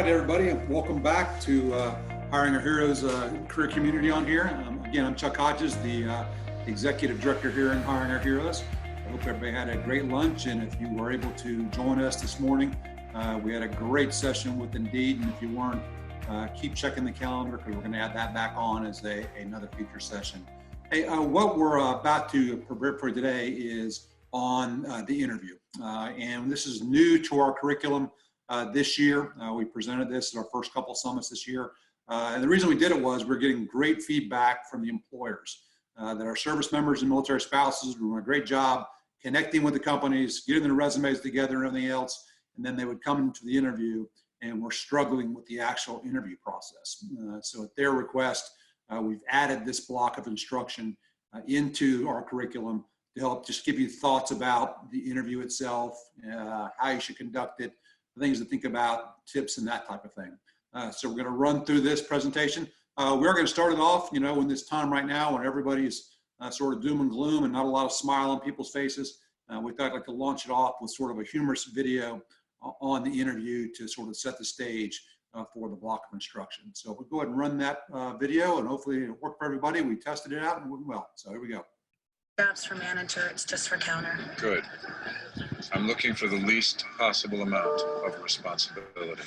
right, everybody, and welcome back to Hiring Our Heroes career community on here. Again, I'm Chuck Hodges, the executive director here in Hiring Our Heroes. I hope everybody had a great lunch, and if you were able to join us this morning, we had a great session with Indeed, and if you weren't, keep checking the calendar because we're going to add that back on as another feature session. Hey, what we're about to prepare for today is on the interview, and this is new to our curriculum. This year, we presented this at our first couple summits this year. And the reason we did it was we're getting great feedback from the employers that our service members and military spouses were doing a great job connecting with the companies, getting their resumes together and everything else. And then they would come into the interview and we're struggling with the actual interview process. So at their request, we've added this block of instruction into our curriculum to help just give you thoughts about the interview itself, how you should conduct it, things to think about, tips and that type of thing. So we're going to run through this presentation. We are going to start it off, in this time right now when everybody's sort of doom and gloom and not a lot of smile on people's faces. We thought I'd like to launch it off with sort of a humorous video on the interview to sort of set the stage for the block of instruction. So we'll go ahead and run that video and hopefully it'll work for everybody. We tested it out and it went well. So here we go. Jobs for manager, it's just for counter. Good. I'm looking for the least possible amount of responsibility.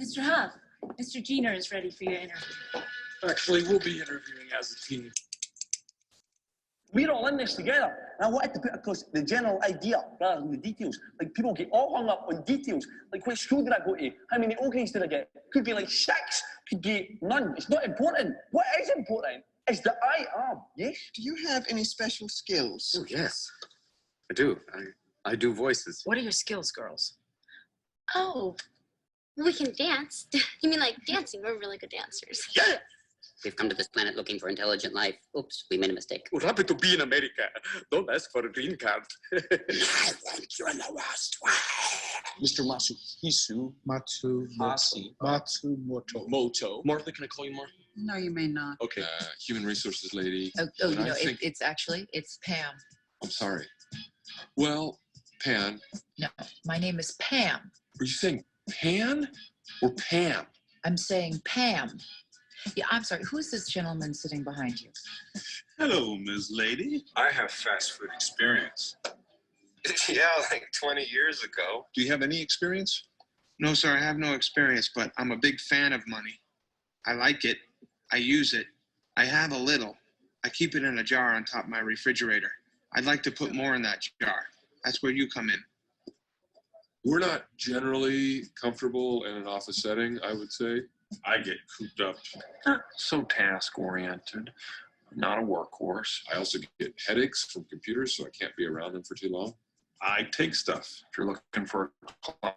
Mr. Huff, Mr. Jenner is ready for your interview. Actually, we'll be interviewing as a team. We're all in this together. And I wanted to put across the general idea rather than the details. Like, people get all hung up on details. Like, what school did I go to? How many O grades did I get? Could be like 6, could be none. It's not important. What is important is that I am, yes? Do you have any special skills? Oh, yes. I do. I do voices. What are your skills, girls? Oh, we can dance. You mean like dancing? We're really good dancers. Yeah! We've come to this planet looking for intelligent life. Oops, we made a mistake. We're happy to be in America. Don't ask for a green card. I want you in the worst way. Mr. Matsumoto. Moto. Martha, can I call you Martha? No, you may not. Okay. Human resources lady. It's Pam. I'm sorry. Well, Pan. No, my name is Pam. Are you saying Pan or Pam? I'm saying Pam. Yeah, I'm sorry. Who's this gentleman sitting behind you? Hello, Ms. Lady. I have fast food experience. Yeah, like 20 years ago. Do you have any experience? No, sir, I have no experience, but I'm a big fan of money. I like it. I use it. I have a little. I keep it in a jar on top of my refrigerator. I'd like to put more in that jar. That's where you come in. We're not generally comfortable in an office setting, I would say. I get cooped up. Not so task-oriented, not a workhorse. I also get headaches from computers, so I can't be around them for too long. I take stuff. If you're looking for a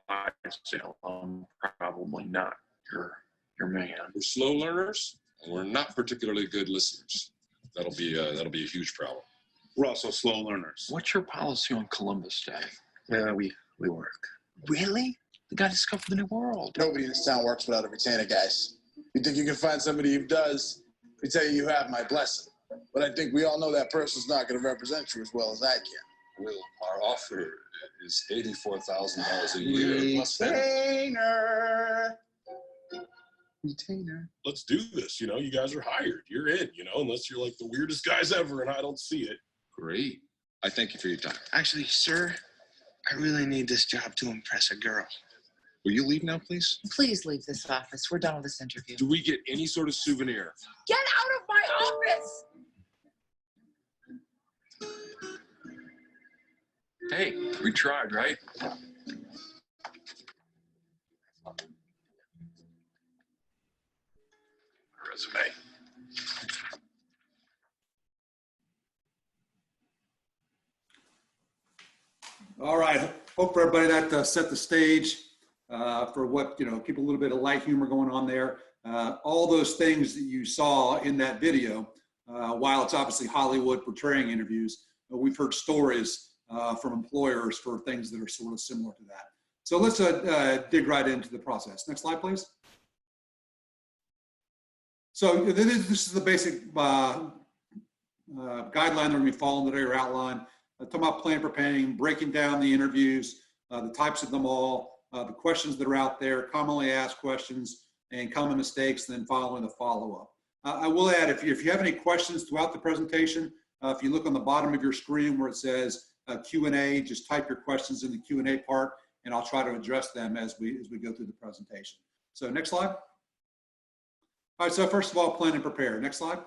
client sale, I'm probably not your man. We're slow learners, and we're not particularly good listeners. That'll be a huge problem. We're also slow learners. What's your policy on Columbus Day? Yeah, we work. Really? The guy discovered the new world. Nobody in this town works without a retainer, guys. You think you can find somebody who does, we tell you have my blessing. But I think we all know that person's not going to represent you as well as I can. Well, our offer is $84,000 a year. Retainer. Let's do this. You guys are hired. You're in, unless you're like the weirdest guys ever and I don't see it. Great. I thank you for your time. Actually, sir, I really need this job to impress a girl. Will you leave now, please? Please leave this office. We're done with this interview. Do we get any sort of souvenir? Get out of my office! Hey, we tried, right? Resume. All right, hope for everybody that set the stage for what, keep a little bit of light humor going on there. All those things that you saw in that video, while it's obviously Hollywood portraying interviews, we've heard stories from employers for things that are sort of similar to that. So let's dig right into the process. Next slide, please. So this is the basic guideline that we follow today, or outline. talking about plan, preparing, breaking down the interviews, the types of them all, the questions that are out there, commonly asked questions, and common mistakes, and then following the follow-up. I will add, if you have any questions throughout the presentation, if you look on the bottom of your screen where it says Q&A, just type your questions in the Q&A part, and I'll try to address them as we go through the presentation. So next slide. All right, so first of all, plan and prepare. Next slide.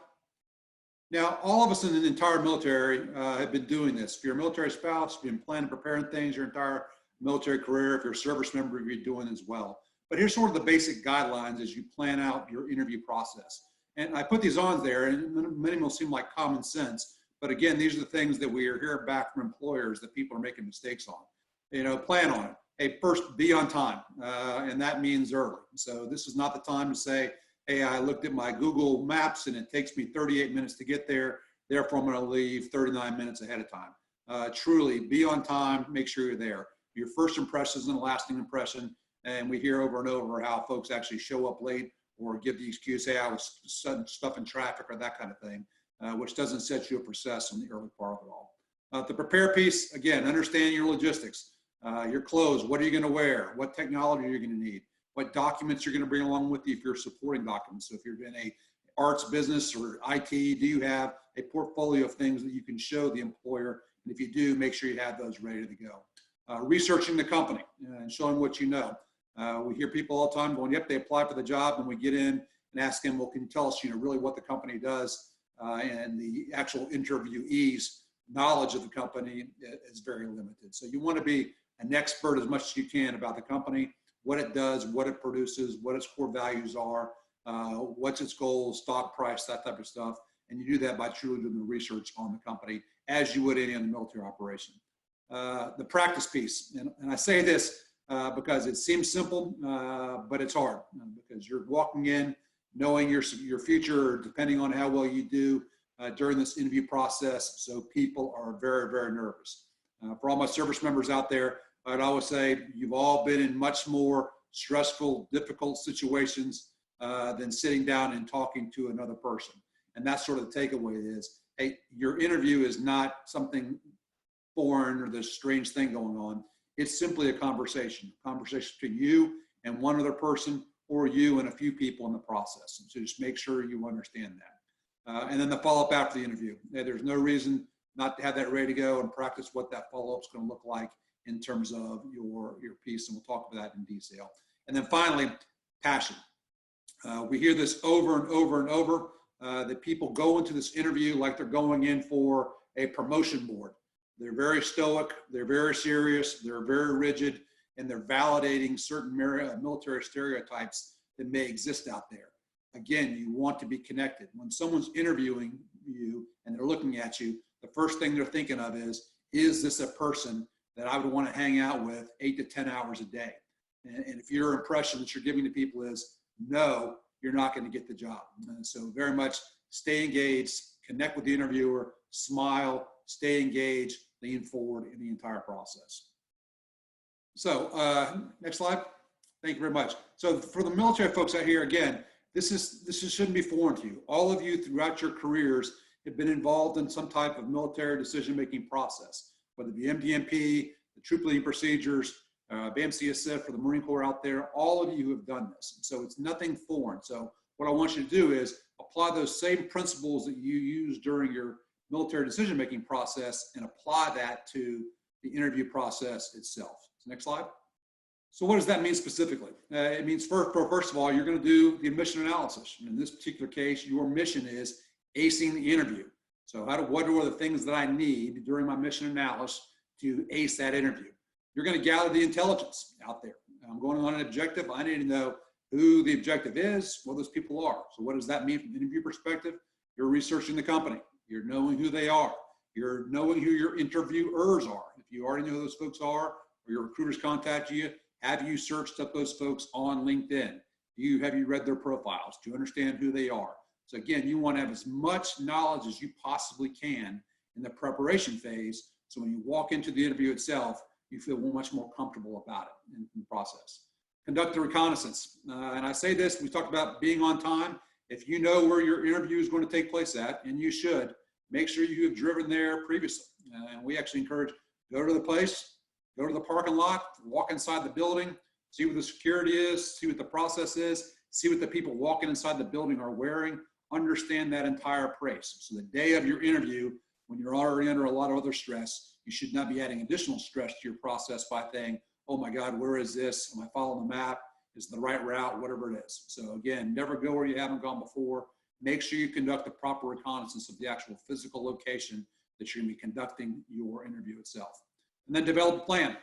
Now, all of us in the entire military have been doing this. If you're a military spouse, you've been planning and preparing things your entire military career. If you're a service member, you're doing as well. But here's sort of the basic guidelines as you plan out your interview process. And I put these on there, and many will seem like common sense. But again, these are the things that we are hearing back from employers that people are making mistakes on. You know, plan on it. Hey, first, be on time, and that means early. So this is not the time to say, hey, I looked at my Google Maps and it takes me 38 minutes to get there. Therefore, I'm going to leave 39 minutes ahead of time. Truly, be on time. Make sure you're there. Your first impression is a lasting impression. And we hear over and over how folks actually show up late or give the excuse, hey, I was stuck in traffic or that kind of thing, which doesn't set you up for success in the early part of it all. The prepare piece, again, understand your logistics, your clothes, what are you going to wear, what technology are you going to need, what documents you're going to bring along with you if you're supporting documents. So if you're in a arts business or IT, do you have a portfolio of things that you can show the employer? And if you do, make sure you have those ready to go. Researching the company and showing what you know. We hear people all the time going, yep, they apply for the job, and we get in and ask them, well, can you tell us, really what the company does? And the actual interviewee's knowledge of the company is very limited. So you want to be an expert as much as you can about the company, what it does, what it produces, what its core values are, what's its goals, stock price, that type of stuff. And you do that by truly doing the research on the company as you would any other military operation. The practice piece, and I say this because it seems simple, but it's hard because you're walking in knowing your future, depending on how well you do during this interview process. So people are very, very nervous. For all my service members out there, I'd always say you've all been in much more stressful, difficult situations than sitting down and talking to another person. And that's sort of the takeaway is, hey, your interview is not something foreign or this strange thing going on. It's simply a conversation between you and one other person or you and a few people in the process. And so just make sure you understand that. And then the follow-up after the interview. There's no reason not to have that ready to go and practice what that follow-up is going to look like in terms of your piece, and we'll talk about that in detail. And then finally, passion. We hear this over and over and over, that people go into this interview like they're going in for a promotion board. They're very stoic, they're very serious, they're very rigid, and they're validating certain military stereotypes that may exist out there. Again, you want to be connected. When someone's interviewing you and they're looking at you, the first thing they're thinking of is this a person that I would want to hang out with 8 to 10 hours a day? And if your impression that you're giving to people is no, you're not going to get the job. And so very much stay engaged, connect with the interviewer, smile, stay engaged, lean forward in the entire process. So next slide. Thank you very much. So for the military folks out here, again, this shouldn't be foreign to you. All of you throughout your careers have been involved in some type of military decision-making process, whether it be MDMP, the troop leading procedures, BAMC-ASIF for the Marine Corps out there, all of you have done this. So it's nothing foreign. So what I want you to do is apply those same principles that you use during your military decision-making process and apply that to the interview process itself. So next slide. So what does that mean specifically? It means first of all, you're going to do the mission analysis. In this particular case, your mission is acing the interview. So what are the things that I need during my mission analysis to ace that interview? You're going to gather the intelligence out there. I'm going on an objective. I need to know who the objective is, what those people are. So what does that mean from an interview perspective? You're researching the company. You're knowing who they are. You're knowing who your interviewers are. If you already know who those folks are, or your recruiters contact you, have you searched up those folks on LinkedIn? Have you read their profiles? Do you understand who they are? So again, you want to have as much knowledge as you possibly can in the preparation phase. So when you walk into the interview itself, you feel much more comfortable about it in the process. Conduct a reconnaissance. And I say this, we talked about being on time. If you know where your interview is going to take place at, and you should, make sure you have driven there previously. And we actually encourage, go to the place, go to the parking lot, walk inside the building, see what the security is, see what the process is, see what the people walking inside the building are wearing, understand that entire process. So the day of your interview, when you're already under a lot of other stress, you should not be adding additional stress to your process by saying, oh my God, where is this? Am I following the map? Is the right route? Whatever it is. So again, never go where you haven't gone before. Make sure you conduct the proper reconnaissance of the actual physical location that you're going to be conducting your interview itself. And then develop a plan.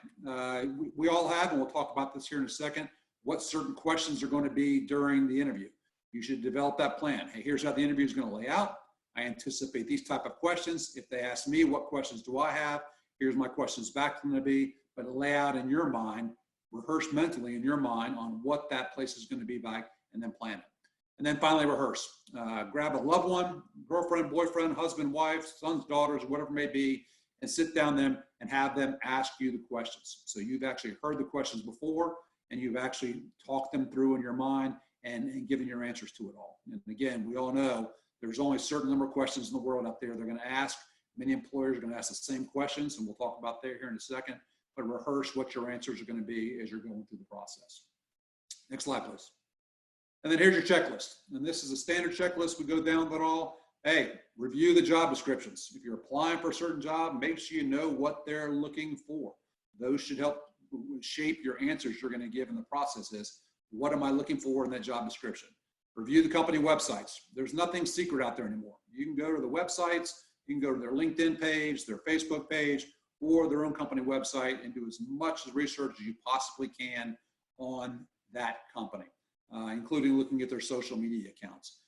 We all have, and we'll talk about this here in a second, what certain questions are going to be during the interview. You should develop that plan. Hey, here's how the interview is going to lay out. I anticipate these type of questions. If they ask me, what questions do I have? Here's my questions back to them to be, but lay out in your mind, rehearse mentally in your mind on what that place is going to be like, and then plan it. And then finally rehearse. Grab a loved one, girlfriend, boyfriend, husband, wife, sons, daughters, whatever it may be, and sit down them and have them ask you the questions. So you've actually heard the questions before, and you've actually talked them through in your mind and given your answers to it all. And again, we all know there's only a certain number of questions in the world out there they're going to ask. Many employers are going to ask the same questions, and we'll talk about that here in a second, but rehearse what your answers are going to be as you're going through the process. Next slide, please. And then here's your checklist. And this is a standard checklist. We go down that all. Hey, review the job descriptions. If you're applying for a certain job, make sure you know what they're looking for. Those should help shape your answers you're going to give in the process is, what am I looking for in that job description? Review the company websites. There's nothing secret out there anymore. You can go to the websites, you can go to their LinkedIn page, their Facebook page, or their own company website and do as much research as you possibly can on that company, including looking at their social media accounts.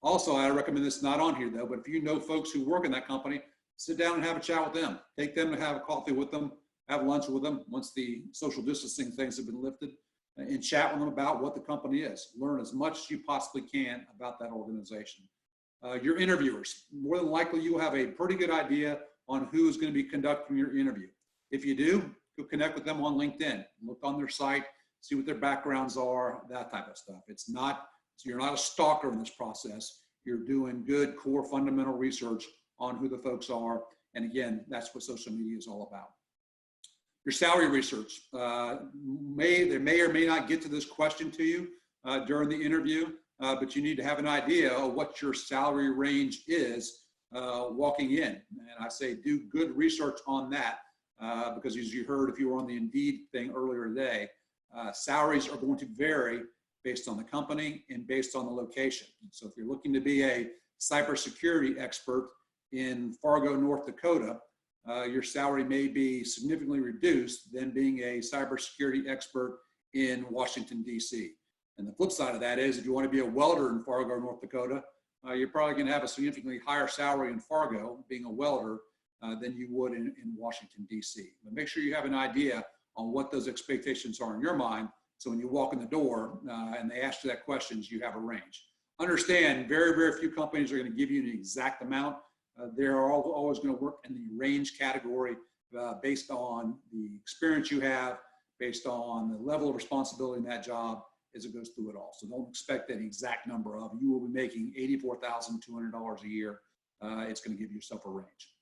Also, I recommend this not on here though, but if you know folks who work in that company, sit down and have a chat with them. Take them to have a coffee with them, have lunch with them once the social distancing things have been lifted, and chat with them about what the company is. Learn as much as you possibly can about that organization. Your interviewers, more than likely you will have a pretty good idea on who is going to be conducting your interview. If you do, go connect with them on LinkedIn, look on their site, see what their backgrounds are, that type of stuff. It's not, so you're not a stalker in this process. You're doing good core fundamental research on who the folks are. And again, that's what social media is all about. Your salary research. They may or may not get to this question to you during the interview, but you need to have an idea of what your salary range is walking in. And I say do good research on that because as you heard, if you were on the Indeed thing earlier today, salaries are going to vary based on the company and based on the location. So if you're looking to be a cybersecurity expert in Fargo, North Dakota, your salary may be significantly reduced than being a cybersecurity expert in Washington, D.C. And the flip side of that is if you want to be a welder in Fargo, North Dakota, you're probably going to have a significantly higher salary in Fargo being a welder than you would in Washington, D.C. But make sure you have an idea on what those expectations are in your mind. So when you walk in the door and they ask you that questions, you have a range. Understand, very, very few companies are going to give you an exact amount. They're always going to work in the range category based on the experience you have, based on the level of responsibility in that job as it goes through it all. So don't expect an exact number of, you will be making $84,200 a year. It's going to give yourself a range.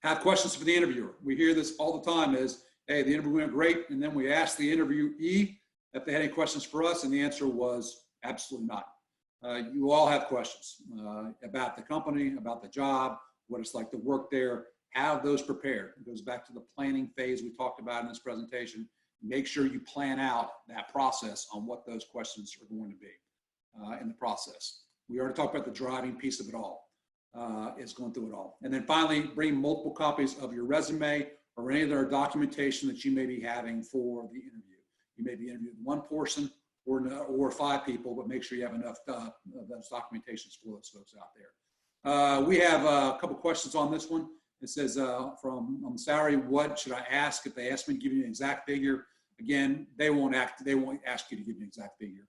Have questions for the interviewer. We hear this all the time is, hey, the interview went great. And then we asked the interviewee if they had any questions for us. And the answer was absolutely not. You all have questions about the company, about the job, what it's like to work there. Have those prepared. It goes back to the planning phase we talked about in this presentation. Make sure you plan out that process on what those questions are going to be in the process. We already talked about the driving piece of it all. Is going through it all. And then finally, bring multiple copies of your resume or any other documentation that you may be having for the interview. You may be interviewing one person or 5 people, but make sure you have enough of those documentations for those folks out there. We have a couple questions on this one. It says from salary, what should I ask if they ask me to give you an exact figure? Again, they won't ask you to give you an exact figure.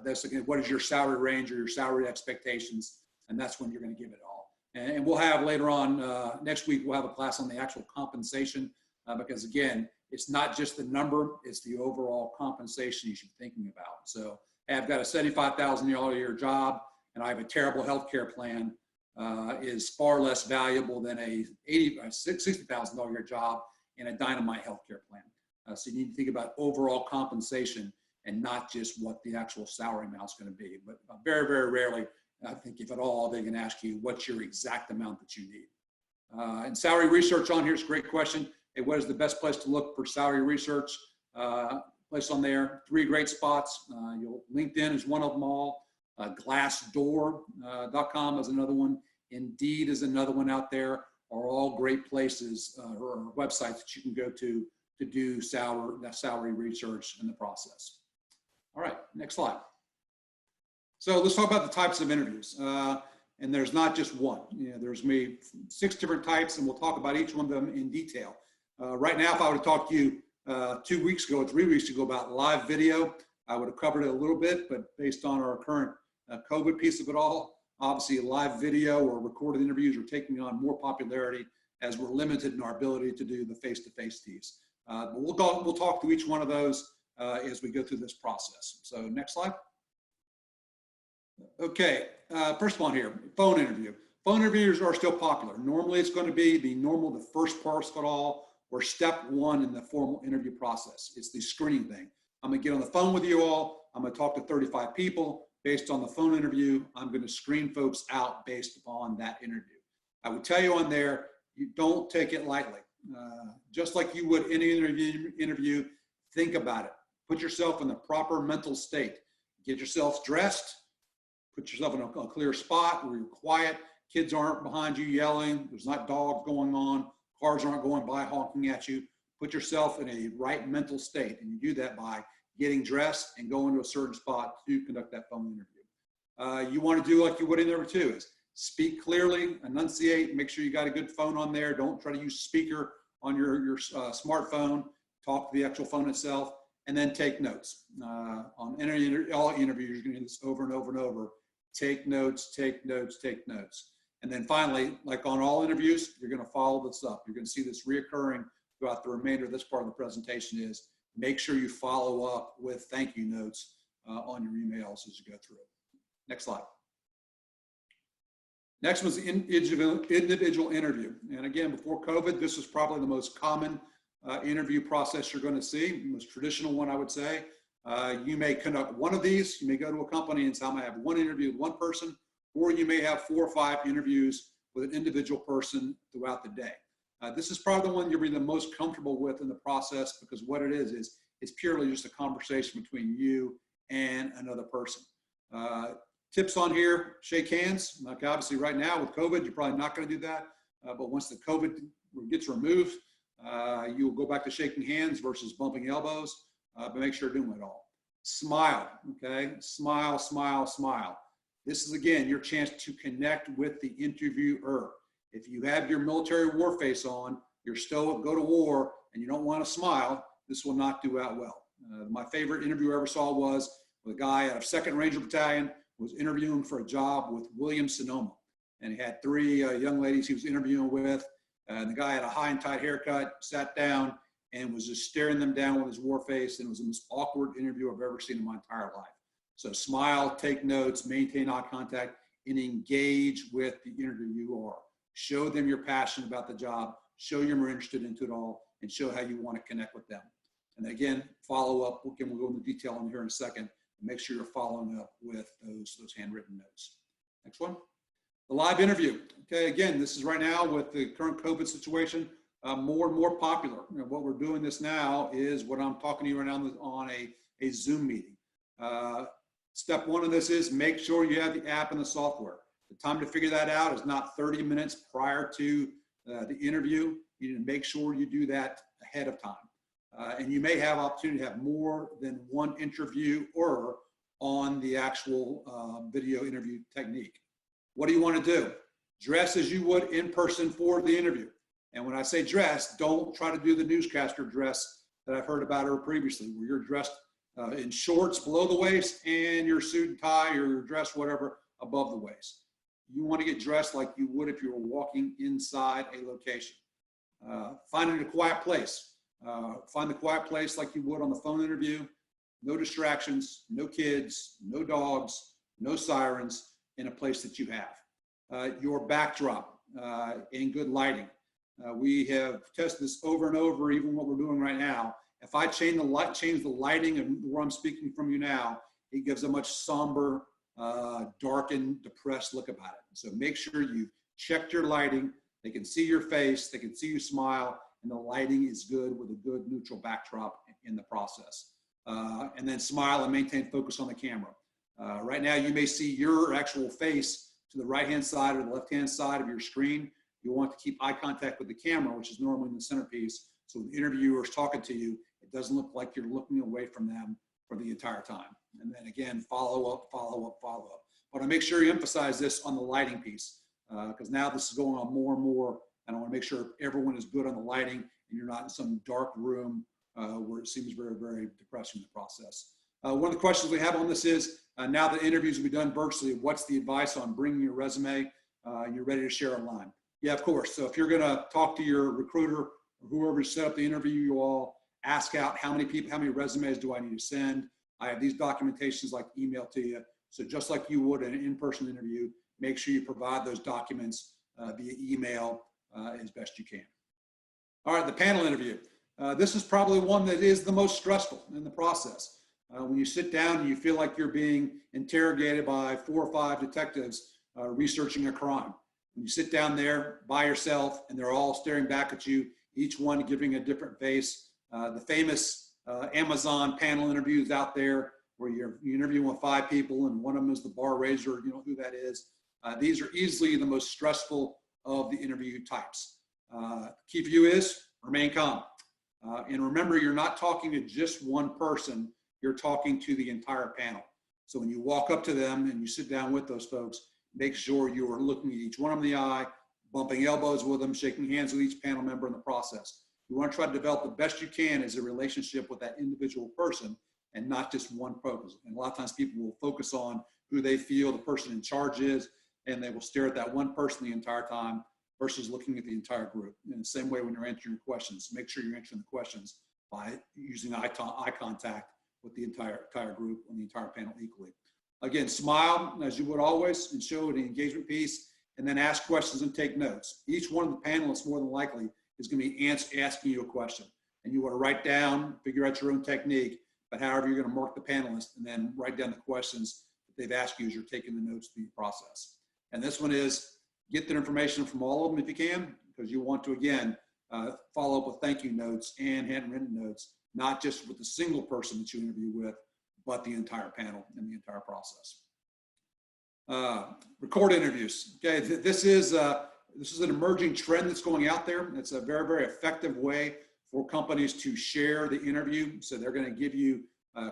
That's again, what is your salary range or your salary expectations? And that's when you're going to give it all. And we'll have later on next week, we'll have a class on the actual compensation because again, it's not just the number, it's the overall compensation you should be thinking about. So hey, I've got a $75,000 a year job and I have a terrible healthcare plan. is far less valuable than a $60,000 a year job in a dynamite healthcare plan. So you need to think about overall compensation and not just what the actual salary amount is going to be. But very, very rarely, I think if at all, they can ask you what's your exact amount that you need. And salary research on here is a great question. Hey, what is the best place to look for salary research? Place on there, 3 great spots. LinkedIn is one of them all. Glassdoor.com is another one. Indeed is another one out there. Are all great places or websites that you can go to do salary research in the process. All right, next slide. So let's talk about the types of interviews. And there's not just one. There's maybe 6 different types, and we'll talk about each one of them in detail. Right now, if I were to talk to you 2 weeks ago or 3 weeks ago about live video, I would have covered it a little bit, but based on our current COVID piece of it all, obviously live video or recorded interviews are taking on more popularity as we're limited in our ability to do the face-to-face teas. But we'll talk through each one of those as we go through this process. So next slide. Okay, first one here, phone interview. Phone interviews are still popular. Normally it's going to be the first part of it all, or step 1 in the formal interview process. It's the screening thing. I'm going to get on the phone with you all. I'm going to talk to 35 people. Based on the phone interview, I'm going to screen folks out based upon that interview. I would tell you on there, you don't take it lightly. Just like you would any interview, think about it. Put yourself in the proper mental state. Get yourself dressed. Put yourself in a clear spot where you're quiet. Kids aren't behind you yelling. There's not dogs going on. Cars aren't going by honking at you. Put yourself in a right mental state. And you do that by getting dressed and going to a certain spot to conduct that phone interview. You want to do like you would in number 2 is speak clearly, enunciate, make sure you got a good phone on there. Don't try to use speaker on your smartphone. Talk to the actual phone itself, and then take notes. On all interviews, you're going to do this over and over and over. Take notes, take notes, take notes. And then finally, like on all interviews, you're going to follow this up. You're going to see this reoccurring throughout the remainder of this part of the presentation is make sure you follow up with thank you notes on your emails as you go through it. Next slide. Next was the individual interview. And again, before COVID, this was probably the most common interview process you're going to see, the most traditional one, I would say. You may conduct one of these. You may go to a company and say, I'm going to have one interview with one person, or you may have 4 or 5 interviews with an individual person throughout the day. This is probably the one you'll be the most comfortable with in the process because what it is it's purely just a conversation between you and another person. Tips on here, shake hands. Like obviously right now with COVID, you're probably not going to do that. But once the COVID gets removed, you'll go back to shaking hands versus bumping elbows, but make sure you're doing it all. Smile, okay? Smile, smile, smile. This is, again, your chance to connect with the interviewer. If you have your military war face on, you're still go to war, and you don't want to smile, this will not do out well. My favorite interview I ever saw was with a guy out of 2nd Ranger Battalion was interviewing for a job with Williams-Sonoma. And he had 3 young ladies he was interviewing with. And the guy had a high and tight haircut, sat down, and was just staring them down with his war face. And it was the most awkward interview I've ever seen in my entire life. So smile, take notes, maintain eye contact, and engage with the interviewer. Show them you're passionate about the job, show you're more interested into it all, and show how you want to connect with them. And again, follow up. Again, we'll go into detail on here in a second. Make sure you're following up with those handwritten notes. Next one. The live interview. Okay, again, this is right now with the current COVID situation, more and more popular. You know, what we're doing this now is what I'm talking to you right now on a Zoom meeting. Step 1 of this is make sure you have the app and the software. The time to figure that out is not 30 minutes prior to the interview. You need to make sure you do that ahead of time. And you may have opportunity to have more than one interviewer on the actual video interview technique. What do you want to do? Dress as you would in person for the interview. And when I say dress, don't try to do the newscaster dress that I've heard about her previously, where you're dressed in shorts below the waist and your suit and tie or your dress, whatever, above the waist. You want to get dressed like you would if you were walking inside a location. Finding a quiet place. Find the quiet place like you would on the phone interview. No distractions, no kids, no dogs, no sirens in a place that you have. your backdrop and good lighting. We have tested this over and over, even what we're doing right now. If I change the lighting of where I'm speaking from you now, it gives a much somber, darkened, depressed look about it. So make sure you've checked your lighting. They can see your face, they can see you smile, and the lighting is good with a good neutral backdrop in the process. And then smile and maintain focus on the camera. Right now, you may see your actual face to the right-hand side or the left-hand side of your screen. You want to keep eye contact with the camera, which is normally in the centerpiece. So when the interviewer is talking to you, it doesn't look like you're looking away from them for the entire time. And then again, follow up, follow up, follow up. But I make sure you emphasize this on the lighting piece, because now this is going on more and more, and I want to make sure everyone is good on the lighting and you're not in some dark room where it seems very, very depressing in the process. One of the questions we have on this is, now that interviews will be done virtually, what's the advice on bringing your resume and you're ready to share online? Yeah, of course. So if you're going to talk to your recruiter or whoever set up the interview, you all ask out how many resumes do I need to send? I have these documentations like email to you. So just like you would in an in-person interview, make sure you provide those documents via email as best you can. All right, the panel interview. This is probably one that is the most stressful in the process. When you sit down and you feel like you're being interrogated by 4 or 5 detectives researching a crime. When you sit down there by yourself and they're all staring back at you, each one giving a different face. The famous Amazon panel interviews out there where you're interviewing with 5 people and one of them is the bar raiser, you know who that is. These are easily the most stressful of the interview types. Key for you is remain calm. And remember, you're not talking to just one person, you're talking to the entire panel. So when you walk up to them and you sit down with those folks, make sure you are looking at each one of them in the eye, bumping elbows with them, shaking hands with each panel member in the process. You want to try to develop the best you can as a relationship with that individual person and not just one focus. And a lot of times people will focus on who they feel the person in charge is, and they will stare at that one person the entire time versus looking at the entire group. In the same way when you're answering your questions, make sure you're answering the questions by using eye contact with the entire group and the entire panel equally. Again, smile as you would always and show the engagement piece, and then ask questions and take notes. Each one of the panelists more than likely is going to be asking you a question, and you want to write down, figure out your own technique, but however you're going to mark the panelists and then write down the questions that they've asked you as you're taking the notes through the process. And this one is get the information from all of them if you can, because you want to, again, follow up with thank you notes and handwritten notes, not just with the single person that you interview with, but the entire panel and the entire process. Record interviews. Okay, this is an emerging trend that's going out there. It's a very, very effective way for companies to share the interview. So they're going to give you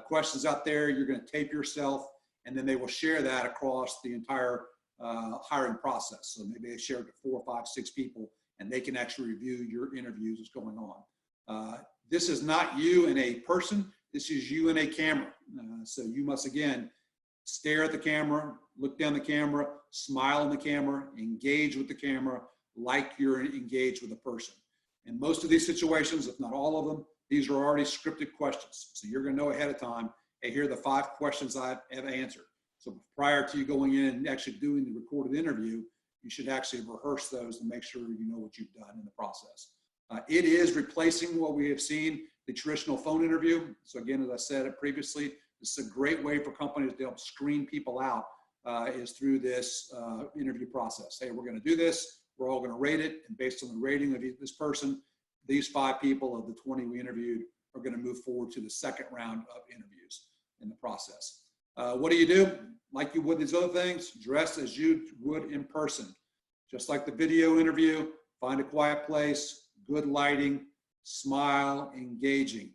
questions out there. You're going to tape yourself, and then they will share that across the entire hiring process. So maybe they share it to 4, 5, 6 people, and they can actually review your interviews that's going on. This is not you and a person. This is you and a camera. So you must, again, stare at the camera, look down the camera, smile in the camera, engage with the camera like you're engaged with a person. In most of these situations, if not all of them, these are already scripted questions. So you're going to know ahead of time, hey, here are the 5 questions I have answered. So prior to you going in and actually doing the recorded interview, you should actually rehearse those and make sure you know what you've done in the process. It is replacing what we have seen, the traditional phone interview. So again, as I said previously, this is a great way for companies to help screen people out is through this interview process. Hey, we're going to do this. We're all going to rate it. And based on the rating of this person, these 5 people of the 20 we interviewed are going to move forward to the second round of interviews in the process. What do you do? Like you would these other things, dress as you would in person. Just like the video interview, find a quiet place, good lighting, smile, engaging.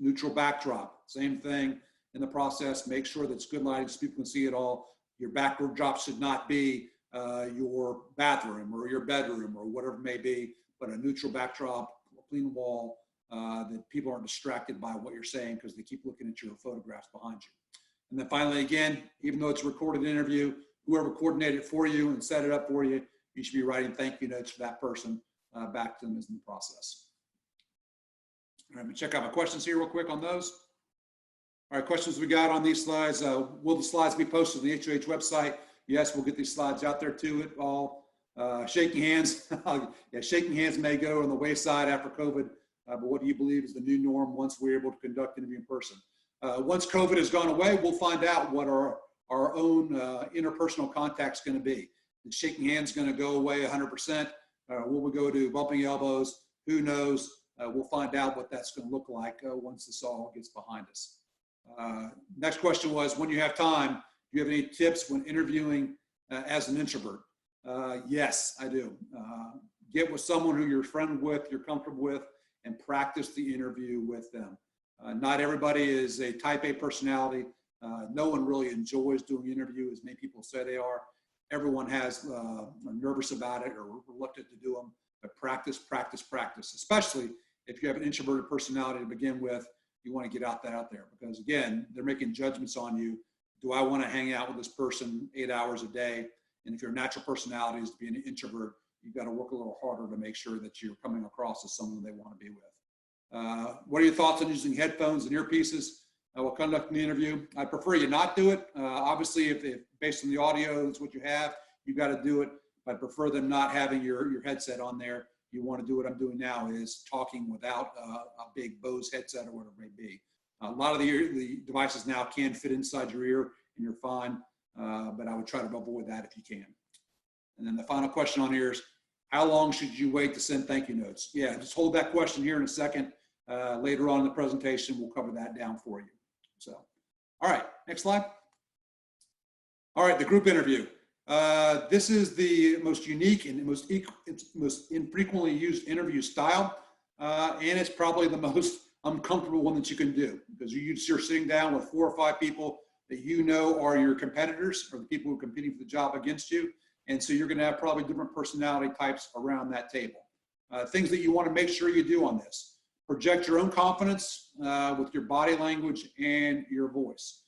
Neutral backdrop, same thing in the process. Make sure that it's good lighting so people can see it all. Your backdrop should not be your bathroom or your bedroom or whatever it may be, but a neutral backdrop, a clean wall that people aren't distracted by what you're saying because they keep looking at your photographs behind you. And then finally, again, even though it's a recorded interview, whoever coordinated it for you and set it up for you, you should be writing thank you notes for that person back to them as in the process. All right, let me check out my questions here real quick on those. All right, questions we got on these slides. Will the slides be posted on the HOH website? Yes, we'll get these slides out there too. It all shaking hands. Yeah, shaking hands may go on the wayside after COVID, but what do you believe is the new norm once we're able to conduct interview in person? Once COVID has gone away, we'll find out what our own interpersonal contact's going to be. Is shaking hands going to go away 100%? Will we go to bumping elbows? Who knows? We'll find out what that's going to look like once this all gets behind us. Next question was, when you have time, do you have any tips when interviewing as an introvert? Yes, I do. Get with someone who you're friendly with, you're comfortable with, and practice the interview with them. Not everybody is a type A personality. No one really enjoys doing interview as many people say they are. Everyone are nervous about it or reluctant to do them, but practice, practice, practice, especially if you have an introverted personality to begin with. You want to get that out there because, again, they're making judgments on you. Do I want to hang out with this person 8 hours a day? And if your natural personality is to be an introvert, you've got to work a little harder to make sure that you're coming across as someone they want to be with. What are your thoughts on using headphones and earpieces while conducting the interview? I prefer you not do it. Obviously, if based on the audio, it's what you have, you got to do it. But I prefer them not having your headset on there. You want to do what I'm doing now is talking without a big Bose headset or whatever it may be. A lot of the devices now can fit inside your ear and you're fine, but I would try to avoid that if you can. And then the final question on here is, how long should you wait to send thank you notes? Yeah, just hold that question here in a second. Later on in the presentation, we'll cover that down for you. So, all right, next slide. All right, the group interview. This is the most unique and most infrequently used interview style, and it's probably the most uncomfortable one that you can do because you're sitting down with 4 or 5 people that you know are your competitors or the people who are competing for the job against you, and so you're going to have probably different personality types around that table. Things that you want to make sure you do on this: project your own confidence with your body language and your voice.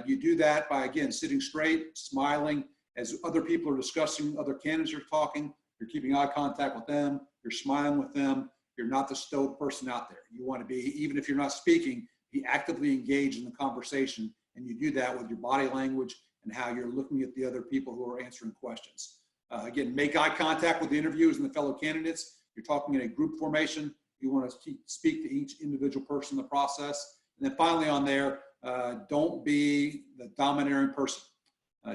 You do that by, again, sitting straight, smiling. As other people are discussing, other candidates are talking, you're keeping eye contact with them, you're smiling with them, you're not the stoic person out there. You want to be, even if you're not speaking, be actively engaged in the conversation, and you do that with your body language and how you're looking at the other people who are answering questions. Again, make eye contact with the interviewers and the fellow candidates. You're talking in a group formation. You want to speak to each individual person in the process. And then finally on there, don't be the domineering person.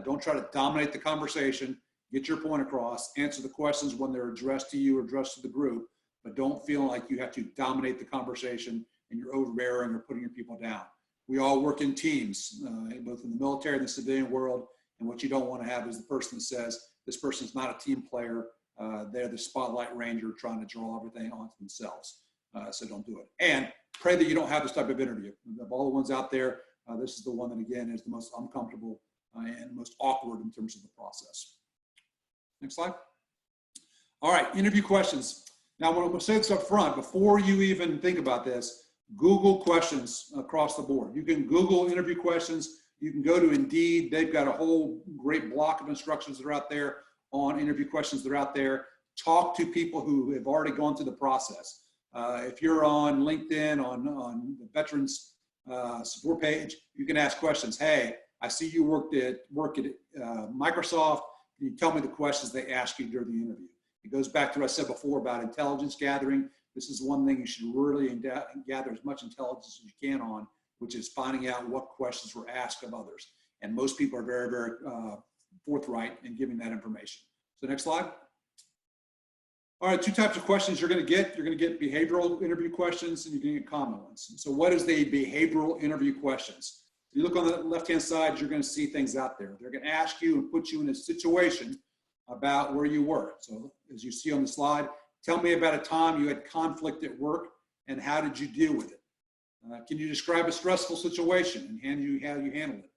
Don't try to dominate the conversation. Get your point across. Answer the questions when they're addressed to you or addressed to the group, but don't feel like you have to dominate the conversation and you're overbearing or putting your people down. We all work in teams, both in the military and the civilian world, and what you don't want to have is the person that says, this person's not a team player, they're the spotlight ranger trying to draw everything onto themselves. So don't do it. And pray that you don't have this type of interview. Of all the ones out there, this is the one that, again, is the most uncomfortable and most awkward in terms of the process. Next slide. All right, interview questions. Now, I'm going to say this up front, before you even think about this, Google questions across the board. You can Google interview questions. You can go to Indeed. They've got a whole great block of instructions that are out there on interview questions that are out there. Talk to people who have already gone through the process. If you're on LinkedIn, on the Veterans support page, you can ask questions. Hey, I see you work at Microsoft. Can you tell me the questions they ask you during the interview? It goes back to what I said before about intelligence gathering. This is one thing you should really gather as much intelligence as you can on, which is finding out what questions were asked of others. And most people are very, very forthright in giving that information. So next slide. All right, 2 types of questions you're going to get. You're going to get behavioral interview questions and you're going to get common ones. So what is the behavioral interview questions? If you look on the left-hand side, you're going to see things out there. They're going to ask you and put you in a situation about where you were. So as you see on the slide, tell me about a time you had conflict at work and how did you deal with it? Can you describe a stressful situation and how you handled it?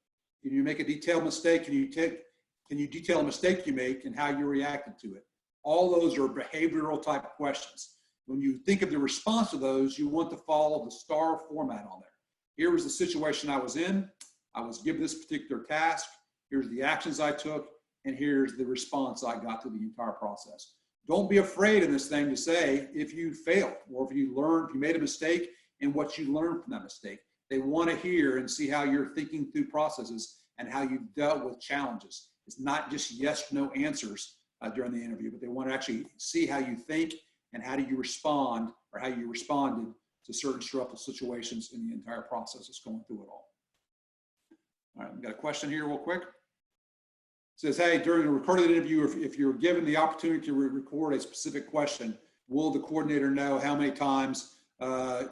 Can you make a detailed mistake? Can you detail a mistake you make and how you reacted to it? All those are behavioral type questions. When you think of the response to those, you want to follow the STAR format on there. Here was the situation I was in. I was given this particular task. Here's the actions I took, and here's the response I got to the entire process. Don't be afraid in this thing to say if you failed or if you made a mistake and what you learned from that mistake. They want to hear and see how you're thinking through processes and how you've dealt with challenges It's not just yes or no answers during the interview, but they want to actually see how you think and how do you respond or how you responded to certain stressful situations in the entire process that's going through it all. All right, we've got a question here real quick. It says, hey, during a recorded interview, if you're given the opportunity to record a specific question, will the coordinator know how many times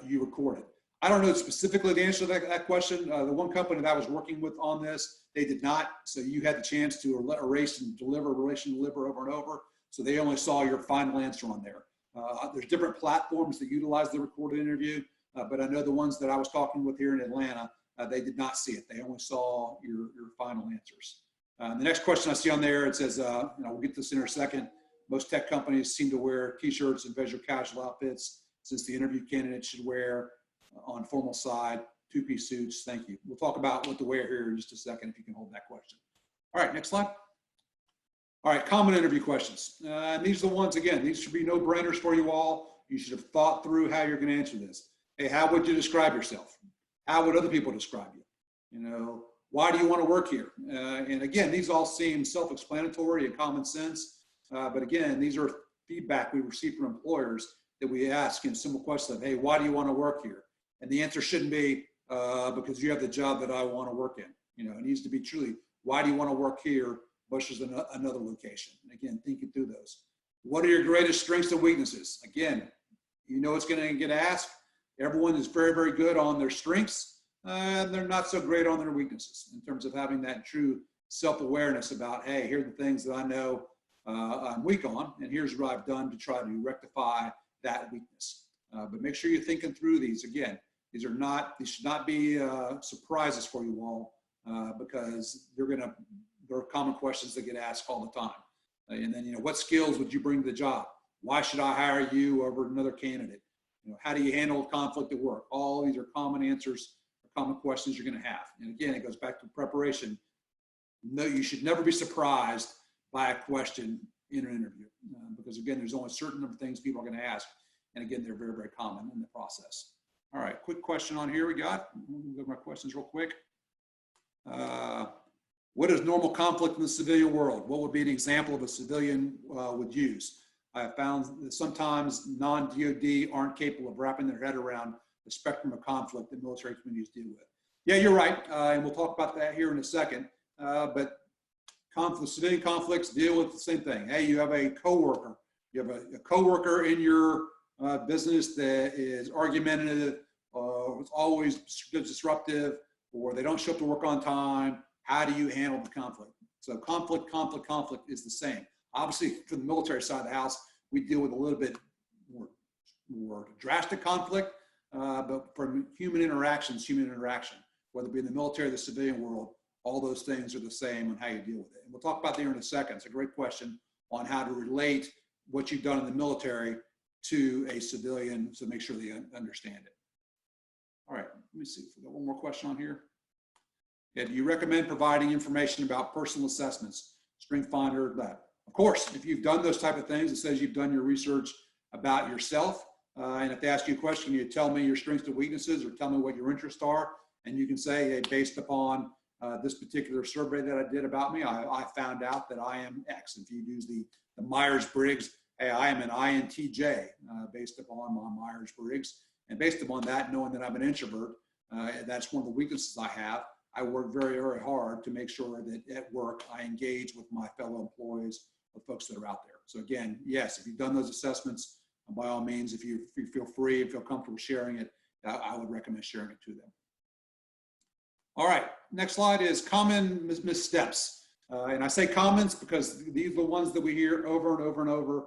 you recorded? I don't know specifically the answer to that question. The one company that I was working with on this, they did not. So you had the chance to erase and deliver over and over. So they only saw your final answer on there. There's different platforms that utilize the recorded interview, but I know the ones that I was talking with here in Atlanta, they did not see it. They only saw your final answers. The next question I see on there, it says, we'll get this in a second. Most tech companies seem to wear t-shirts and visual casual outfits, since the interview candidate should wear on formal side, two-piece suits. Thank you. We'll talk about what to wear here in just a second if you can hold that question. All right, next slide. All right, common interview questions. And these are the ones, again, these should be no-brainers for you all. You should have thought through how you're going to answer this. Hey, how would you describe yourself? How would other people describe you? You know, why do you want to work here? And again, these all seem self-explanatory and common sense. But again, these are feedback we receive from employers that we ask in simple questions of, hey, why do you want to work here? And the answer shouldn't be because you have the job that I want to work in. You know, it needs to be truly, why do you want to work here versus another location? And again, thinking through those. What are your greatest strengths and weaknesses? Again, you know it's going to get asked. Everyone is very, very good on their strengths, and they're not so great on their weaknesses in terms of having that true self-awareness about, hey, here are the things that I know I'm weak on, and here's what I've done to try to rectify that weakness. But make sure you're thinking through these. Again, these should not be surprises for you all because they're common questions that get asked all the time. And then, you know, what skills would you bring to the job? Why should I hire you over another candidate? You know, how do you handle conflict at work? All these are common answers, or common questions you're going to have. And again, it goes back to preparation. No, you should never be surprised by a question in an interview because again, there's only a certain number of things people are going to ask. And again, they're very, very common in the process. All right, quick question on here we got. We'll go to my questions real quick. What is normal conflict in the civilian world? What would be an example of a civilian would use? I have found that sometimes non-DOD aren't capable of wrapping their head around the spectrum of conflict that military communities deal with. Yeah, you're right, and we'll talk about that here in a second. But civilian conflicts deal with the same thing. Hey, you have a coworker. You have a coworker in your business that is argumentative, is always disruptive, or they don't show up to work on time. How do you handle the conflict? So conflict is the same. Obviously, for the military side of the house, we deal with a little bit more drastic conflict, but from human interaction, whether it be in the military or the civilian world, all those things are the same on how you deal with it. And we'll talk about that in a second. It's a great question on how to relate what you've done in the military to a civilian to make sure they understand it. All right, let me see if we got one more question on here. Yeah, do you recommend providing information about personal assessments, Strength Finder, that? Of course, if you've done those type of things, it says you've done your research about yourself. And if they ask you a question, you tell me your strengths and weaknesses or tell me what your interests are. And you can say, hey, based upon this particular survey that I did about me, I found out that I am X. If you use the Myers-Briggs, hey, I am an INTJ based upon my Myers-Briggs. And based upon that, knowing that I'm an introvert, that's one of the weaknesses I have. I work very, very hard to make sure that at work I engage with my fellow employees, the folks that are out there. So again, yes, if you've done those assessments, by all means, if you feel free and feel comfortable sharing it, I would recommend sharing it to them. All right, next slide is common missteps. And I say comments because these are the ones that we hear over and over and over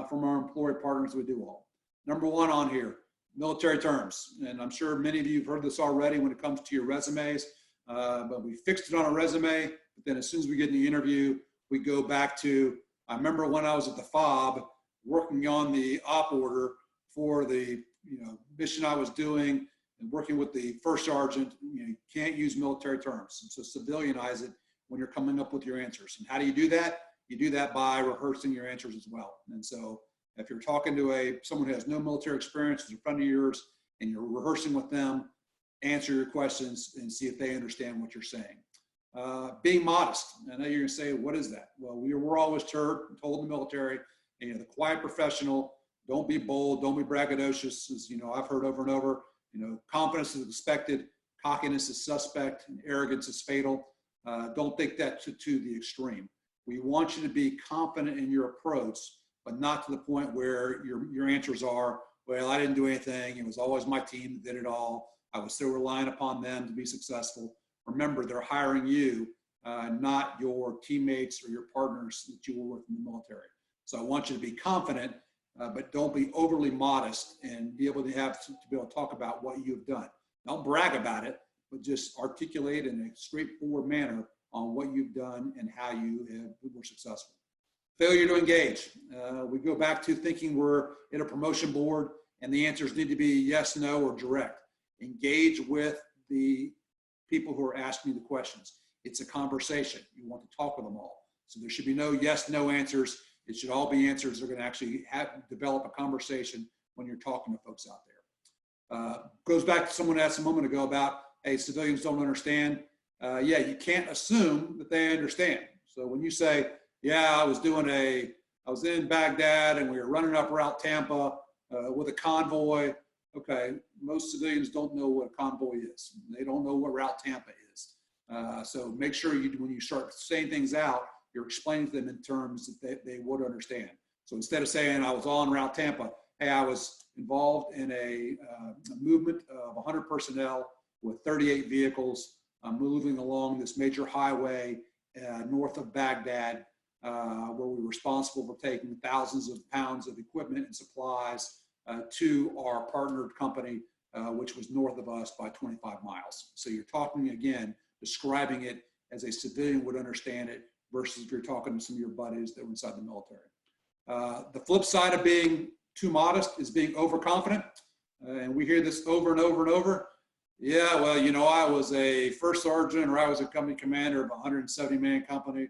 from our employee partners we do all. Number one on here, military terms. And I'm sure many of you have heard this already when it comes to your resumes. But we fixed it on a resume, but then as soon as we get in the interview, we go back to, I remember when I was at the FOB working on the op order for the mission I was doing and working with the first sergeant, you can't use military terms. And so civilianize it when you're coming up with your answers. And how do you do that? You do that by rehearsing your answers as well. And so if you're talking to someone who has no military experience in front of yours and you're rehearsing with them, answer your questions and see if they understand what you're saying. Being modest. I know you're going to say, what is that? Well, we're always told in the military, you know, the quiet professional, don't be bold, don't be braggadocious. As you know, I've heard over and over, you know, confidence is expected, cockiness is suspect, and arrogance is fatal. Don't take that to the extreme. We want you to be confident in your approach, but not to the point where your answers are, well, I didn't do anything. It was always my team that did it all. I was still relying upon them to be successful. Remember, they're hiring you, not your teammates or your partners that you were with in the military. So I want you to be confident, but don't be overly modest, and be able to be able to talk about what you've done. Don't brag about it, but just articulate in a straightforward manner on what you've done and how you were successful. Failure to engage. We go back to thinking we're in a promotion board and the answers need to be yes, no, or direct. Engage with the people who are asking you the questions. It's a conversation. You want to talk with them all. So there should be no yes, no answers. It should all be answers that are going to actually develop a conversation when you're talking to folks out there. Goes back to someone asked a moment ago about, hey, civilians don't understand. Yeah, you can't assume that they understand. So when you say, yeah, I was in Baghdad and we were running up Route Tampa with a convoy. Okay, most civilians don't know what a convoy is. They don't know what Route Tampa is. So make sure when you start saying things out, you're explaining to them in terms that they would understand. So instead of saying I was on Route Tampa, hey, I was involved in a movement of 100 personnel with 38 vehicles moving along this major highway north of Baghdad, where we were responsible for taking thousands of pounds of equipment and supplies to our partnered company, which was north of us by 25 miles. So you're talking again, describing it as a civilian would understand it versus if you're talking to some of your buddies that were inside the military. The flip side of being too modest is being overconfident. And we hear this over and over and over. Yeah, well, you know, I was a first sergeant or I was a company commander of a 170-man company.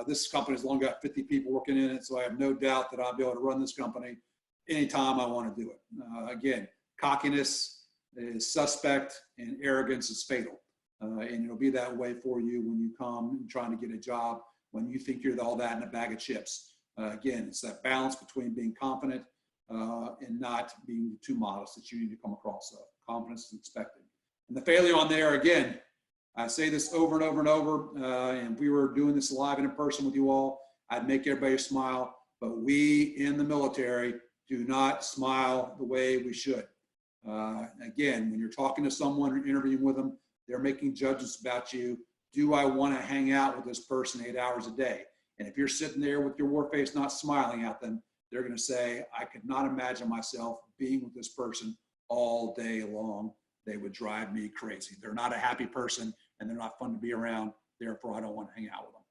This company's long got 50 people working in it, so I have no doubt that I'll be able to run this company anytime I want to do it. Again, cockiness is suspect and arrogance is fatal. And it'll be that way for you when you come and trying to get a job, when you think you're all that in a bag of chips. Again, it's that balance between being confident and not being too modest that you need to come across. Confidence is expected. And the failure on there, again, I say this over and over and over, and if we were doing this live and in person with you all, I'd make everybody smile, but we in the military do not smile the way we should. Again, when you're talking to someone or interviewing with them, they're making judgments about you. Do I want to hang out with this person 8 hours a day? And if you're sitting there with your war face not smiling at them, they're going to say, I could not imagine myself being with this person all day long. They would drive me crazy. They're not a happy person and they're not fun to be around. Therefore, I don't want to hang out with them.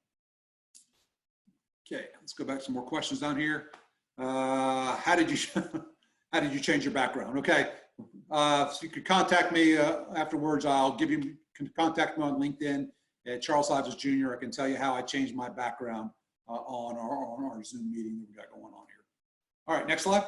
Okay, let's go back to some more questions down here. How did you change your background? Okay, so you could contact me afterwards. I'll give you contact me on LinkedIn at Charles Hodges Jr. I can tell you how I changed my background on our Zoom meeting that we got going on here. All right, next slide.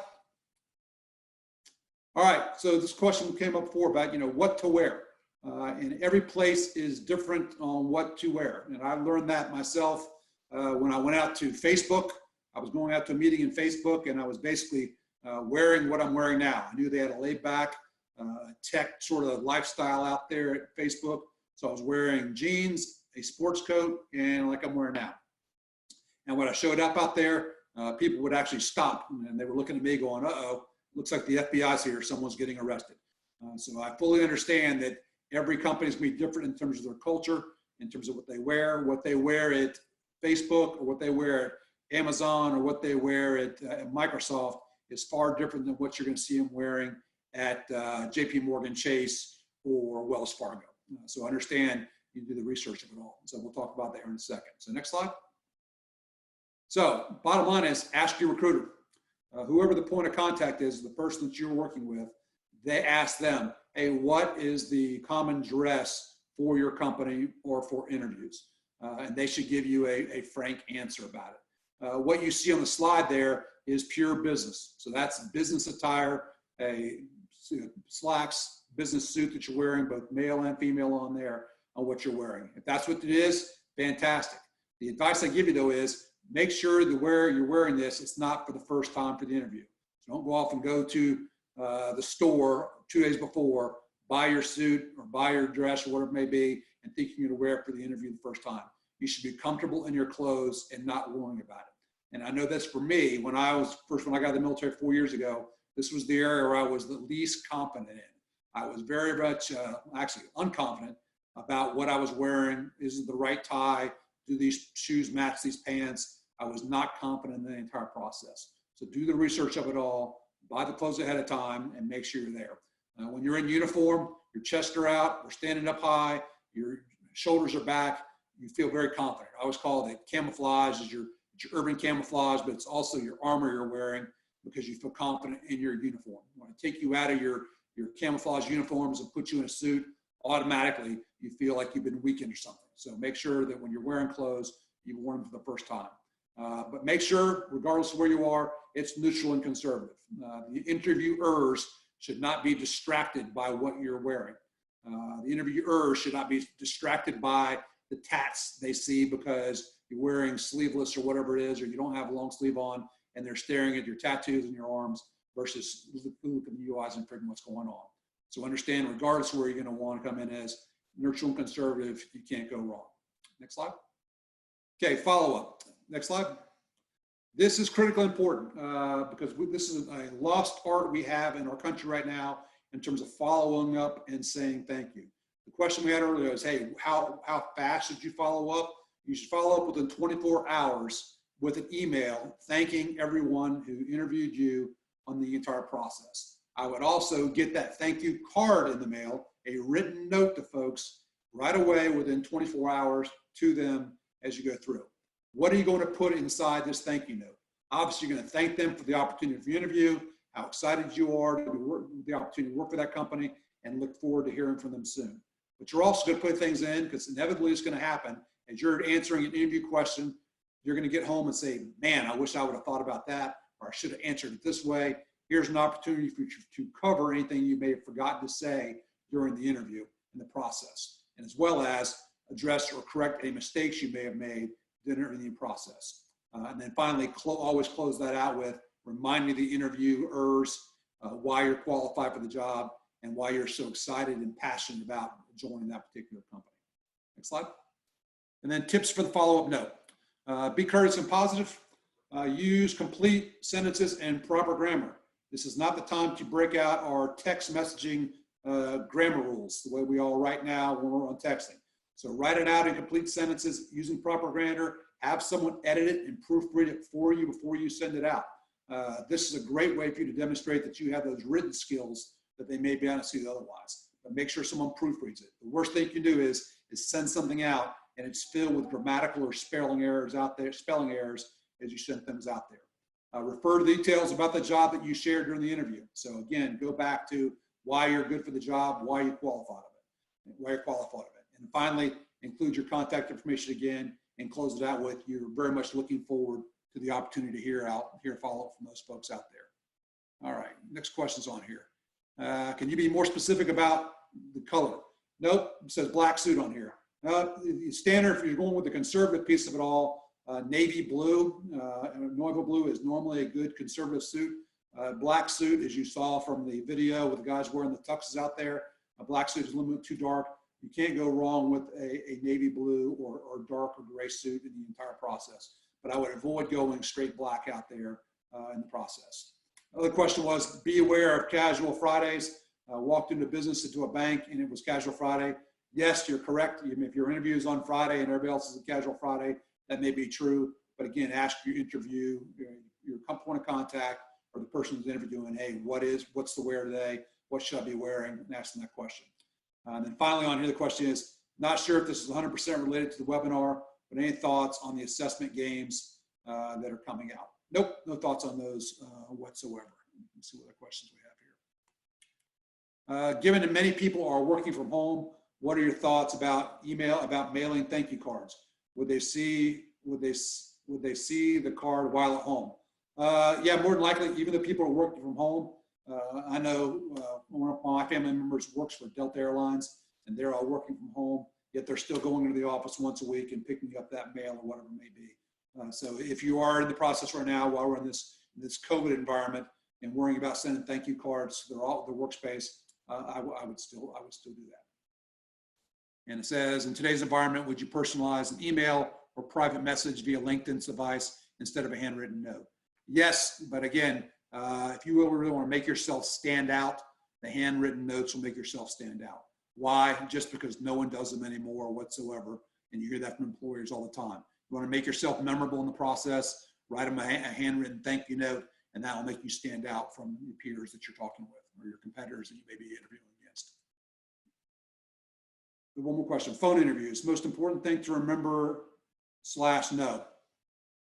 All right, so this question came up before about, you know, what to wear. And every place is different on what to wear. And I learned that myself when I went out to Facebook. I was going out to a meeting in Facebook and I was basically wearing what I'm wearing now. I knew they had a laid back tech sort of lifestyle out there at Facebook. So I was wearing jeans, a sports coat, and like I'm wearing now. And when I showed up out there, people would actually stop and they were looking at me going, uh-oh, looks like the FBI's here, someone's getting arrested. So I fully understand that every company is going to be different in terms of their culture, in terms of what they wear at Facebook or what they wear at Amazon or what they wear at Microsoft is far different than what you're going to see them wearing at JP Morgan Chase or Wells Fargo. So understand you do the research of it all. So we'll talk about that in a second. So next slide. So bottom line is ask your recruiter. Whoever the point of contact is, the person that you're working with, they ask them, hey, what is the common dress for your company or for interviews? And they should give you a frank answer about it. What you see on the slide there is pure business. So that's business attire, a slacks, business suit that you're wearing, both male and female on there. on what you're wearing. If that's what it is, fantastic. The advice I give you though is make sure that where you're wearing this, it's not for the first time for the interview. So don't go off and go to the store 2 days before, buy your suit or buy your dress or whatever it may be, and think you're going to wear it for the interview the first time. You should be comfortable in your clothes and not worrying about it. And I know that's for me. When I got out of the military 4 years ago, this was the area where I was the least confident in. I was very much actually unconfident about what I was wearing. Is it the right tie? Do these shoes match these pants? I was not confident in the entire process. So do the research of it all, buy the clothes ahead of time, and make sure you're there. When you're in uniform, your chests are out, you're standing up high, your shoulders are back, you feel very confident. I always call it camouflage is your urban camouflage, but it's also your armor you're wearing because you feel confident in your uniform. When I take you out of your camouflage uniforms and put you in a suit, automatically you feel like you've been weakened or something. So make sure that when you're wearing clothes, you've worn them for the first time. But make sure, regardless of where you are, it's neutral and conservative. The interviewers should not be distracted by what you're wearing. The interviewers should not be distracted by the tats they see because you're wearing sleeveless or whatever it is, or you don't have a long sleeve on, and they're staring at your tattoos in your arms versus looking in your eyes and figuring what's going on. So understand, regardless of where you're going to want to come in as neutral and conservative, you can't go wrong. Next slide. Okay, follow up. Next slide. This is critically important because this is a lost art we have in our country right now in terms of following up and saying thank you. The question we had earlier is, hey, how fast should you follow up? You should follow up within 24 hours with an email thanking everyone who interviewed you on the entire process. I would also get that thank you card in the mail, a written note to folks right away within 24 hours to them as you go through. What are you going to put inside this thank you note? Obviously, you're going to thank them for the opportunity for the interview, how excited you are to work, the opportunity to work for that company, and look forward to hearing from them soon. But you're also going to put things in because inevitably it's going to happen. As you're answering an interview question, you're going to get home and say, man, I wish I would have thought about that, or I should have answered it this way. Here's an opportunity for you to cover anything you may have forgotten to say during the interview in the process, and as well as address or correct any mistakes you may have made during the interview process. And then finally, always close that out with reminding the interviewers why you're qualified for the job and why you're so excited and passionate about joining that particular company. Next slide. And then tips for the follow-up note. Be courteous and positive. Use complete sentences and proper grammar. This is not the time to break out our text messaging grammar rules, the way we all write now when we're on texting. So write it out in complete sentences using proper grammar. Have someone edit it and proofread it for you before you send it out. This is a great way for you to demonstrate that you have those written skills that they may be able to see otherwise. But make sure someone proofreads it. The worst thing you can do is send something out and it's filled with grammatical or spelling errors out there, as you send things out there. Refer to details about the job that you shared during the interview. So again, go back to why you're good for the job, why you qualified of it. And finally, include your contact information again and close it out with you're very much looking forward to the opportunity to hear follow-up from those folks out there. All right, next question's on here. Can you be more specific about the color? Nope, it says black suit on here. Standard, if you're going with the conservative piece of it all, navy blue, naval blue is normally a good conservative suit. Black suit, as you saw from the video with the guys wearing the tuxes out there, a black suit is a little bit too dark. You can't go wrong with a navy blue or dark or gray suit in the entire process. But I would avoid going straight black out there in the process. Another question was, be aware of casual Fridays. Walked into business, into a bank, and it was casual Friday. Yes, you're correct. If your interview is on Friday and everybody else is a casual Friday, that may be true. But again, ask your interview, your point of contact, or the person who's interviewing, hey, what's the wear today? What should I be wearing? And asking that question. And then finally on here, the question is, not sure if this is 100% related to the webinar, but any thoughts on the assessment games that are coming out? Nope, no thoughts on those whatsoever. Let's see what other questions we have here. Given that many people are working from home, what are your thoughts about mailing thank you cards? Would they see the card while at home? Yeah, more than likely, even the people who are working from home. I know one of my family members works for Delta Airlines, and they're all working from home. yet they're still going into the office once a week and picking up that mail or whatever it may be. So if you are in the process right now, while we're in this COVID environment and worrying about sending thank you cards to their workspace, I would still do that. And it says, in today's environment, would you personalize an email or private message via LinkedIn's device instead of a handwritten note? Yes, but again, if you really want to make yourself stand out, the handwritten notes will make yourself stand out. Why? Just because no one does them anymore whatsoever, and you hear that from employers all the time. You want to make yourself memorable in the process, write them a handwritten thank you note, and that will make you stand out from your peers that you're talking with or your competitors that you may be interviewing against. One more question. Phone interviews. Most important thing to remember / know.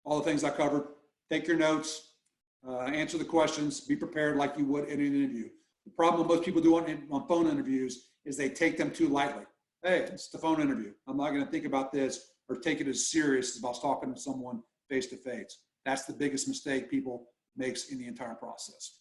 All the things I covered. Take your notes. Answer the questions. Be prepared like you would in an interview. The problem most people do on phone interviews is they take them too lightly. Hey, it's the phone interview. I'm not going to think about this or take it as serious as if I was talking to someone face to face. That's the biggest mistake people makes in the entire process.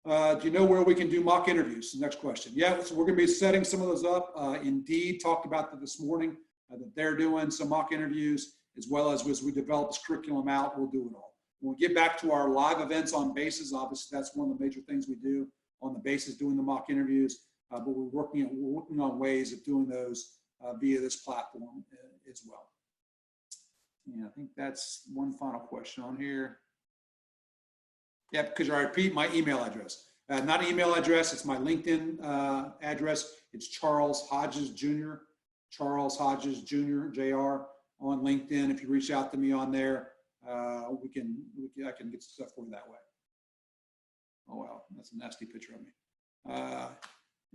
Do you know where we can do mock interviews? The next question. Yeah, so we're going to be setting some of those up. Indeed talked about that this morning, that they're doing some mock interviews, as well as we develop this curriculum out, we'll do it all. When we get back to our live events on Bases, obviously that's one of the major things we do on the Bases, doing the mock interviews, but we're working on ways of doing those via this platform as well. Yeah, I think that's one final question on here. Yeah, because I repeat my email address. Not email address, it's my LinkedIn address. It's Charles Hodges Jr., Charles Hodges Jr., JR on LinkedIn. If you reach out to me on there, I can get stuff for you that way. Oh, wow, that's a nasty picture of me.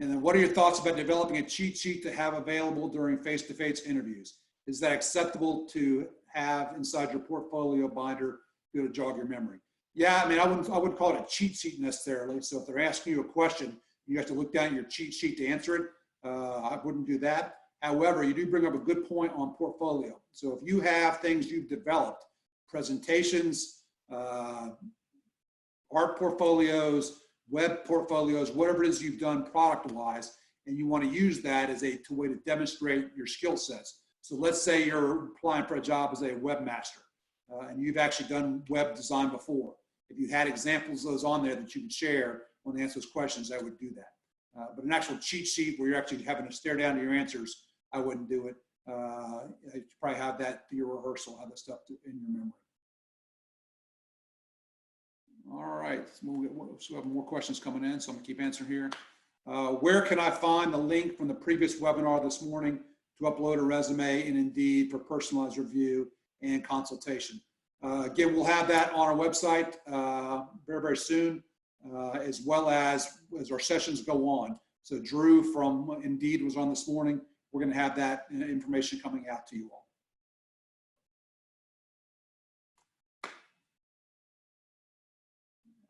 And then what are your thoughts about developing a cheat sheet to have available during face-to-face interviews? Is that acceptable to have inside your portfolio binder to jog your memory? Yeah, I mean, I wouldn't call it a cheat sheet necessarily. So if they're asking you a question, you have to look down at your cheat sheet to answer it. I wouldn't do that. However, you do bring up a good point on portfolio. So if you have things you've developed, presentations, art portfolios, web portfolios, whatever it is you've done product-wise, and you want to use that as a way to demonstrate your skill sets. So let's say you're applying for a job as a webmaster, and you've actually done web design before. If you had examples of those on there that you could share when they answer those questions, I would do that. But an actual cheat sheet where you're actually having to stare down to your answers, I wouldn't do it. You probably have that to your rehearsal, have that stuff in your memory. All right, so we have more questions coming in, so I'm gonna keep answering here. Where can I find the link from the previous webinar this morning to upload a resume in Indeed for personalized review and consultation? Again, we'll have that on our website very, very soon, as well as our sessions go on. So Drew from Indeed was on this morning. We're gonna have that information coming out to you all.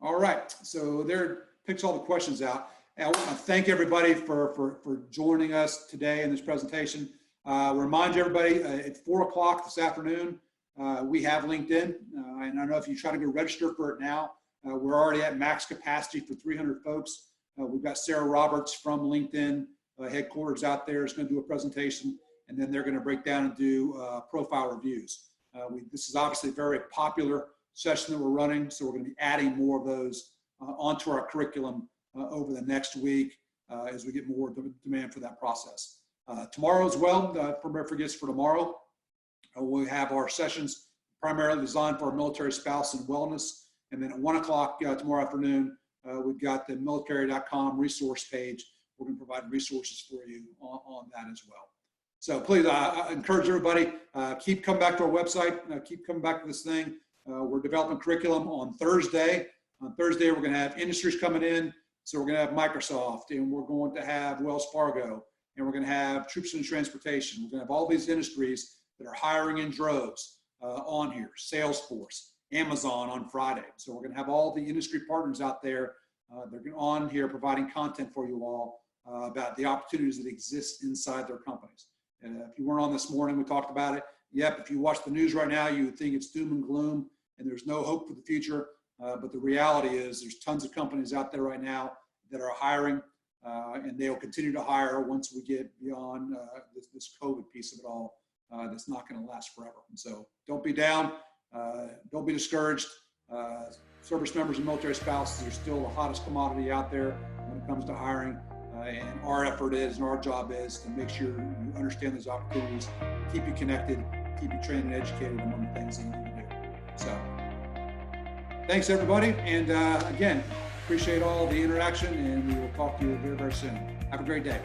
All right, so there picks all the questions out. And I want to thank everybody for joining us today in this presentation. Remind everybody at 4 o'clock this afternoon, we have LinkedIn. And I don't know if you try to go register for it now, we're already at max capacity for 300 folks. We've got Sarah Roberts from LinkedIn headquarters out there is going to do a presentation, and then they're going to break down and do profile reviews. This is obviously a very popular session that we're running, so we're going to be adding more of those onto our curriculum over the next week as we get more demand for that process. Tomorrow as well, never forgets for tomorrow, we have our sessions primarily designed for our military spouse and wellness, and then at 1 o'clock tomorrow afternoon, we've got the military.com resource page. We're going to provide resources for you on that as well. So please, I encourage everybody, keep coming back to our website, keep coming back to this thing. We're developing curriculum on Thursday. On Thursday, we're going to have industries coming in. So we're going to have Microsoft, and we're going to have Wells Fargo, and we're going to have Troops and Transportation. We're going to have all these industries that are hiring in droves on here. Salesforce, Amazon on Friday. So we're going to have all the industry partners out there. They're on here providing content for you all about the opportunities that exist inside their companies. And if you weren't on this morning, we talked about it. Yep, if you watch the news right now, you would think it's doom and gloom and there's no hope for the future. But the reality is there's tons of companies out there right now that are hiring. and they'll continue to hire once we get beyond this COVID piece of it all. That's not going to last forever. And so don't be down. Don't be discouraged. Service members and military spouses are still the hottest commodity out there when it comes to hiring. And our effort is, and our job is, to make sure you understand those opportunities, keep you connected, keep you trained and educated on the things that you need to do. So thanks, everybody. And again, appreciate all the interaction, and we will talk to you very, very soon. Have a great day.